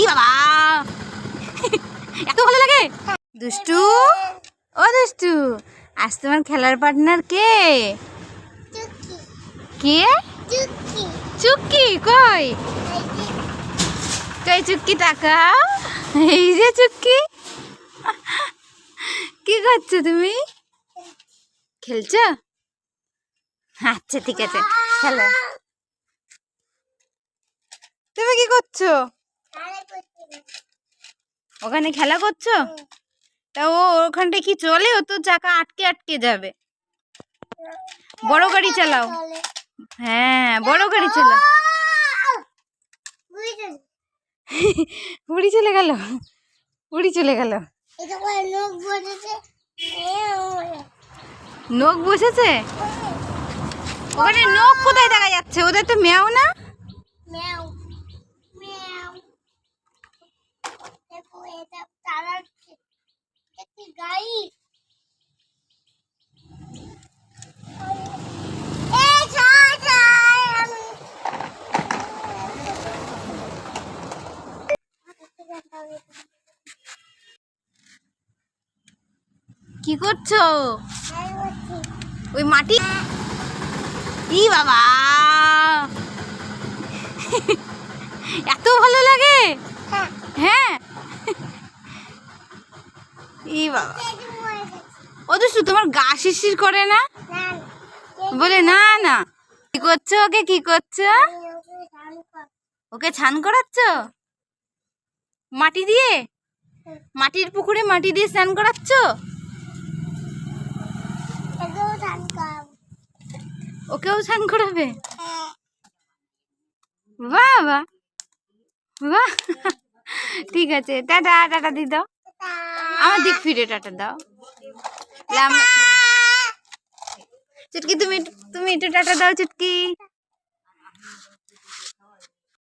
ই বাবা এত ভালো লাগে। দুষ্টু, ও দুষ্টু, আজ তোমার খেলার পার্টনার কে? কে? চুক্কি। কই কই চুক্কি, তাকাও। এই যে চুক্কি, কি করছো তুমি? খেলছো? আচ্ছা ঠিক আছে, খেলো। তুমি কি করছো? ওখানে খেলা করছো? তা ও ওখানটা কি চলে? ও তো চাকা আটকে আটকে যাবে। বড় গাড়ি চালাও। হ্যাঁ, বড় গাড়ি চালাও। উড়ি চলে গেল, উড়ি চলে গেল। নখ বসেছে? ওখানে নখ কোথায় দেখা যাচ্ছে? ওদের তো মেও না। কি করছো? ওই মাটি। ই বাবা এত ভালো লাগে। হ্যাঁ, ই বাবা, ও তো তোমার গা শিরশির করে না? বলে না না। কি করছো? ওকে কি করছো? ওকে ছান করাচ্ছ মাটি দিয়ে? মাটির পুকুরে মাটি দিয়ে স্নান করাচ্ছ? ওকেও স্নান করাবে? বাহ বাহ বাহ, ঠিক আছে, টাটা। টাটা দিয়ে দাও, আমার দিক ফিরে টাটা দাও। চুটকি, তুমি তুমি একটু টাটা দাও চুটকি।